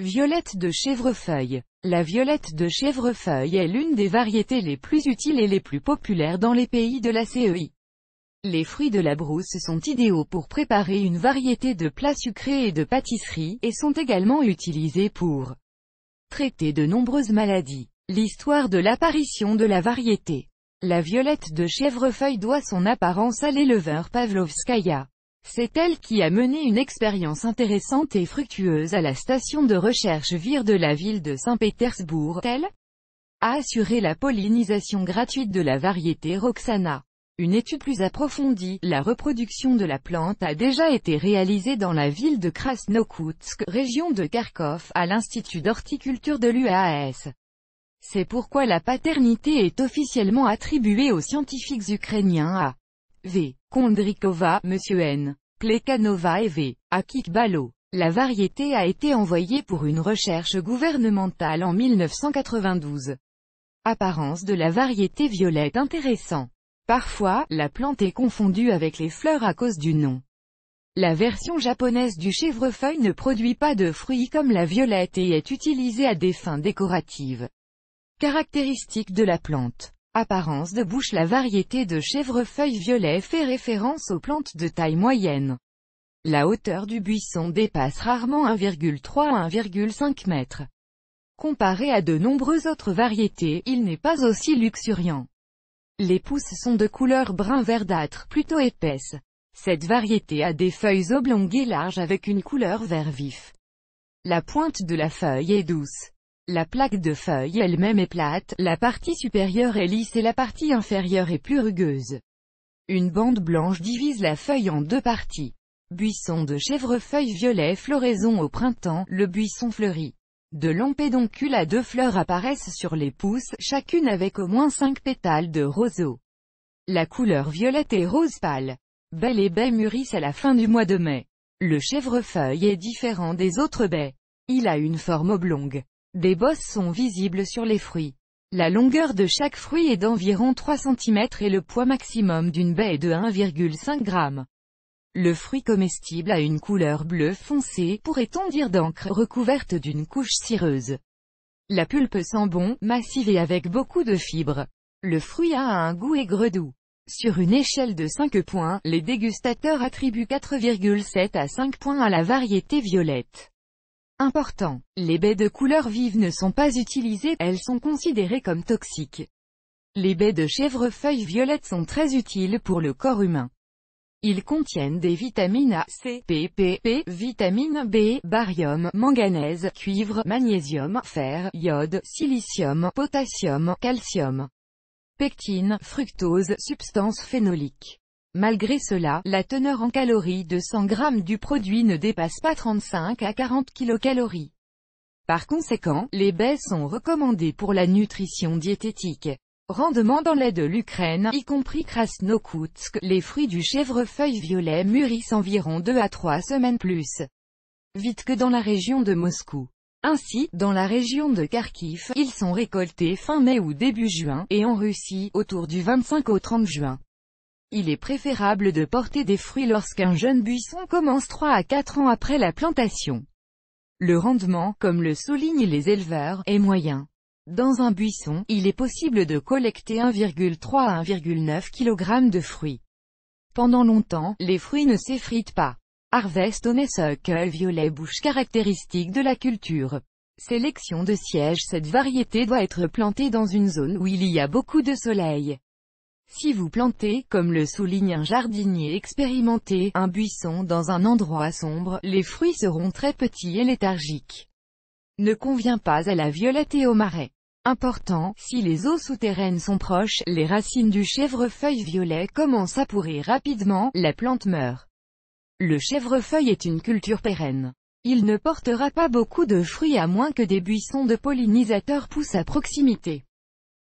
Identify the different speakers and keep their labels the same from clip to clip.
Speaker 1: Violette de chèvrefeuille. La violette de chèvrefeuille est l'une des variétés les plus utiles et les plus populaires dans les pays de la CEI. Les fruits de la brousse sont idéaux pour préparer une variété de plats sucrés et de pâtisseries, et sont également utilisés pour traiter de nombreuses maladies. L'histoire de l'apparition de la variété. La violette de chèvrefeuille doit son apparence à l'éleveur Pavlovskaya. C'est elle qui a mené une expérience intéressante et fructueuse à la station de recherche VIR de la ville de Saint-Pétersbourg. Elle a assuré la pollinisation gratuite de la variété Roxana. Une étude plus approfondie, la reproduction de la plante a déjà été réalisée dans la ville de Krasnokoutsk, région de Kharkov, à l'Institut d'horticulture de l'UAS. C'est pourquoi la paternité est officiellement attribuée aux scientifiques ukrainiens A. V. Kondrikova, M. N. Plekhanova et V. Akikbalo. La variété a été envoyée pour une recherche gouvernementale en 1992. Apparence de la variété violette intéressant. Parfois, la plante est confondue avec les fleurs à cause du nom. La version japonaise du chèvrefeuille ne produit pas de fruits comme la violette et est utilisée à des fins décoratives. Caractéristiques de la plante. Apparence de bouche. La variété de chèvrefeuille violet fait référence aux plantes de taille moyenne. La hauteur du buisson dépasse rarement 1,3 à 1,5 m. Comparé à de nombreuses autres variétés, il n'est pas aussi luxuriant. Les pousses sont de couleur brun verdâtre, plutôt épaisse. Cette variété a des feuilles oblongues et larges avec une couleur vert vif. La pointe de la feuille est douce. La plaque de feuille elle-même est plate, la partie supérieure est lisse et la partie inférieure est plus rugueuse. Une bande blanche divise la feuille en deux parties. Buisson de chèvrefeuille violet. Floraison au printemps, le buisson fleurit. De longs pédoncules à deux fleurs apparaissent sur les pousses, chacune avec au moins 5 pétales de roseau. La couleur violette et rose pâle. Baies. Les baies mûrissent à la fin du mois de mai. Le chèvrefeuille est différent des autres baies. Il a une forme oblongue. Des bosses sont visibles sur les fruits. La longueur de chaque fruit est d'environ 3 cm et le poids maximum d'une baie est de 1,5 g. Le fruit comestible a une couleur bleu foncé, pourrait-on dire d'encre, recouverte d'une couche cireuse. La pulpe sent bon, massive et avec beaucoup de fibres. Le fruit a un goût aigre doux. Sur une échelle de 5 points, les dégustateurs attribuent 4,7 à 5 points à la variété violette. Important. Les baies de couleur vive ne sont pas utilisées, elles sont considérées comme toxiques. Les baies de chèvrefeuille violette sont très utiles pour le corps humain. Ils contiennent des vitamines A, C, P, P, vitamine B, barium, manganèse, cuivre, magnésium, fer, iode, silicium, potassium, calcium, pectine, fructose, substances phénoliques. Malgré cela, la teneur en calories de 100 g du produit ne dépasse pas 35 à 40 kcal. Par conséquent, les baies sont recommandées pour la nutrition diététique. Rendement dans lait de l'Ukraine, y compris Krasnokoutsk, les fruits du chèvrefeuille violet mûrissent environ 2 à 3 semaines plus vite que dans la région de Moscou. Ainsi, dans la région de Kharkiv, ils sont récoltés fin mai ou début juin, et en Russie, autour du 25 au 30 juin. Il est préférable de porter des fruits lorsqu'un jeune buisson commence 3 à 4 ans après la plantation. Le rendement, comme le soulignent les éleveurs, est moyen. Dans un buisson, il est possible de collecter 1,3 à 1,9 kg de fruits. Pendant longtemps, les fruits ne s'effritent pas. Harvest honeysuckle violet bouche caractéristique de la culture. Sélection de siège. Cette variété doit être plantée dans une zone où il y a beaucoup de soleil. Si vous plantez, comme le souligne un jardinier expérimenté, un buisson dans un endroit sombre, les fruits seront très petits et léthargiques. Ne convient pas à la violette et au marais. Important, si les eaux souterraines sont proches, les racines du chèvrefeuille violet commencent à pourrir rapidement, la plante meurt. Le chèvrefeuille est une culture pérenne. Il ne portera pas beaucoup de fruits à moins que des buissons de pollinisateurs poussent à proximité.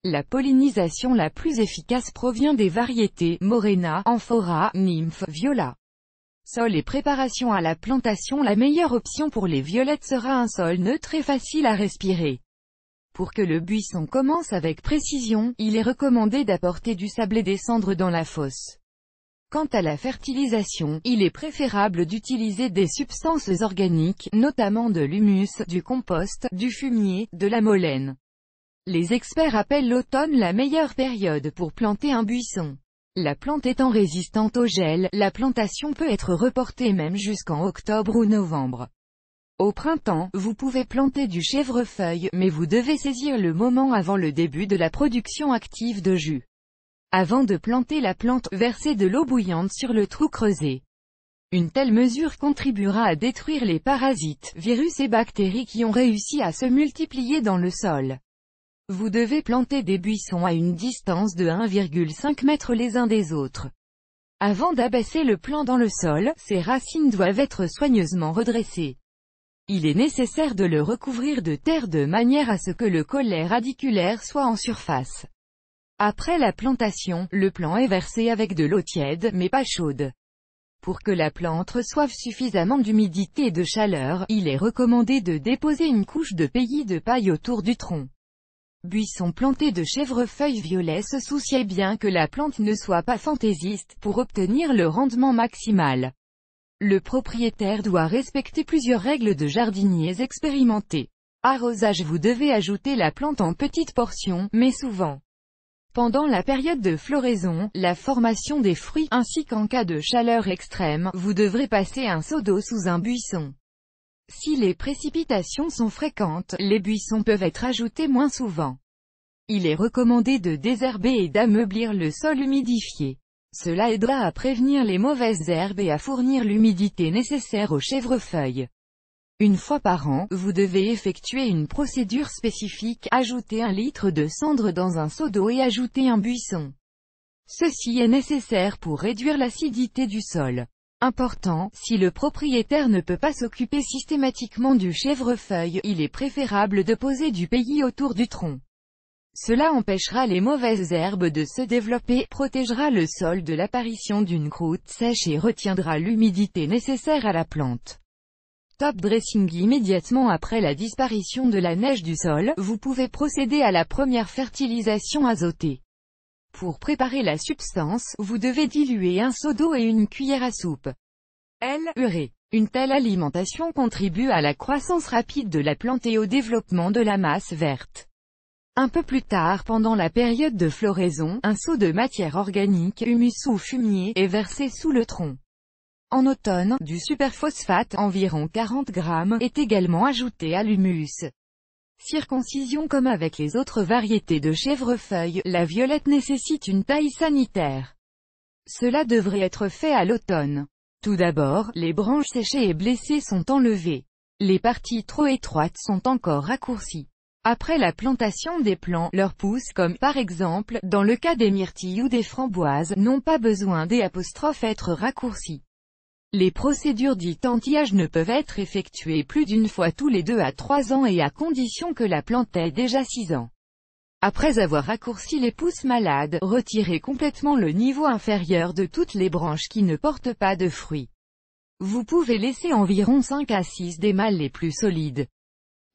Speaker 1: La pollinisation la plus efficace provient des variétés Morena, Amphora, Nymphe, Viola. Sol et préparation à la plantation. La meilleure option pour les violettes sera un sol neutre et facile à respirer. Pour que le buisson commence avec précision, il est recommandé d'apporter du sable et des cendres dans la fosse. Quant à la fertilisation, il est préférable d'utiliser des substances organiques, notamment de l'humus, du compost, du fumier, de la molène. Les experts appellent l'automne la meilleure période pour planter un buisson. La plante étant résistante au gel, la plantation peut être reportée même jusqu'en octobre ou novembre. Au printemps, vous pouvez planter du chèvrefeuille, mais vous devez saisir le moment avant le début de la production active de jus. Avant de planter la plante, versez de l'eau bouillante sur le trou creusé. Une telle mesure contribuera à détruire les parasites, virus et bactéries qui ont réussi à se multiplier dans le sol. Vous devez planter des buissons à une distance de 1,5 m les uns des autres. Avant d'abaisser le plant dans le sol, ses racines doivent être soigneusement redressées. Il est nécessaire de le recouvrir de terre de manière à ce que le collet radiculaire soit en surface. Après la plantation, le plant est versé avec de l'eau tiède, mais pas chaude. Pour que la plante reçoive suffisamment d'humidité et de chaleur, il est recommandé de déposer une couche de pélis de paille autour du tronc. Buisson planté de chèvrefeuille violet se souciait bien que la plante ne soit pas fantaisiste pour obtenir le rendement maximal. Le propriétaire doit respecter plusieurs règles de jardiniers expérimentés. Arrosage: vous devez ajouter la plante en petites portions, mais souvent. Pendant la période de floraison, la formation des fruits, ainsi qu'en cas de chaleur extrême, vous devrez passer un seau d'eau sous un buisson. Si les précipitations sont fréquentes, les buissons peuvent être ajoutés moins souvent. Il est recommandé de désherber et d'ameublir le sol humidifié. Cela aidera à prévenir les mauvaises herbes et à fournir l'humidité nécessaire aux chèvrefeuilles. Une fois par an, vous devez effectuer une procédure spécifique, ajouter 1 litre de cendre dans un seau d'eau et ajouter un buisson. Ceci est nécessaire pour réduire l'acidité du sol. Important, si le propriétaire ne peut pas s'occuper systématiquement du chèvrefeuille, il est préférable de poser du pélis autour du tronc. Cela empêchera les mauvaises herbes de se développer, protégera le sol de l'apparition d'une croûte sèche et retiendra l'humidité nécessaire à la plante. Top dressing: immédiatement après la disparition de la neige du sol, vous pouvez procéder à la première fertilisation azotée. Pour préparer la substance, vous devez diluer un seau d'eau et une cuillère à soupe. Urée. Une telle alimentation contribue à la croissance rapide de la plante et au développement de la masse verte. Un peu plus tard, pendant la période de floraison, un seau de matière organique, humus ou fumier, est versé sous le tronc. En automne, du superphosphate, environ 40 g, est également ajouté à l'humus. Circoncision: comme avec les autres variétés de chèvrefeuille, la violette nécessite une taille sanitaire. Cela devrait être fait à l'automne. Tout d'abord, les branches séchées et blessées sont enlevées. Les parties trop étroites sont encore raccourcies. Après la plantation des plants, leurs pousses, comme par exemple, dans le cas des myrtilles ou des framboises, n'ont pas besoin d'être raccourcies. Les procédures dites anti-âge ne peuvent être effectuées plus d'une fois tous les 2 à 3 ans et à condition que la plante ait déjà 6 ans. Après avoir raccourci les pousses malades, retirez complètement le niveau inférieur de toutes les branches qui ne portent pas de fruits. Vous pouvez laisser environ 5 à 6 des mâles les plus solides.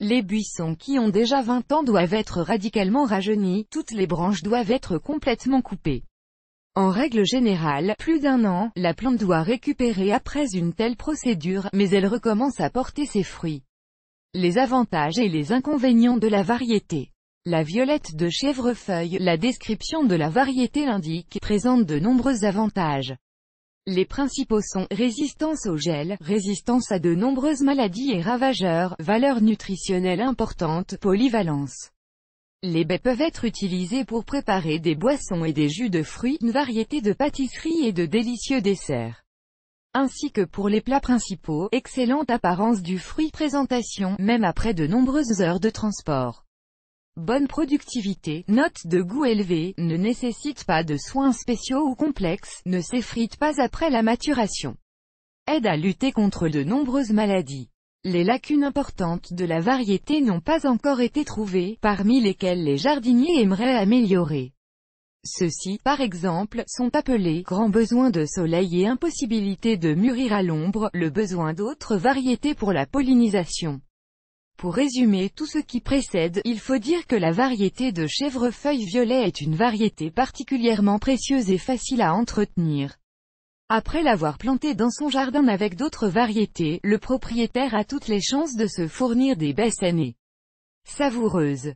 Speaker 1: Les buissons qui ont déjà 20 ans doivent être radicalement rajeunis, toutes les branches doivent être complètement coupées. En règle générale, plus d'1 an, la plante doit récupérer après une telle procédure, mais elle recommence à porter ses fruits. Les avantages et les inconvénients de la variété. La violette de chèvrefeuille, la description de la variété l'indique, présente de nombreux avantages. Les principaux sont: résistance au gel, résistance à de nombreuses maladies et ravageurs, valeur nutritionnelle importante, polyvalence. Les baies peuvent être utilisées pour préparer des boissons et des jus de fruits, une variété de pâtisseries et de délicieux desserts. Ainsi que pour les plats principaux, excellente apparence du fruit, présentation, même après de nombreuses heures de transport. Bonne productivité, note de goût élevée, ne nécessite pas de soins spéciaux ou complexes, ne s'effrite pas après la maturation. Aide à lutter contre de nombreuses maladies. Les lacunes importantes de la variété n'ont pas encore été trouvées, parmi lesquelles les jardiniers aimeraient améliorer. Ceux-ci, par exemple, sont appelés grand besoin de soleil et impossibilité de mûrir à l'ombre, le besoin d'autres variétés pour la pollinisation. Pour résumer tout ce qui précède, il faut dire que la variété de chèvrefeuille violet est une variété particulièrement précieuse et facile à entretenir. Après l'avoir planté dans son jardin avec d'autres variétés, le propriétaire a toutes les chances de se fournir des baies saines et savoureuses.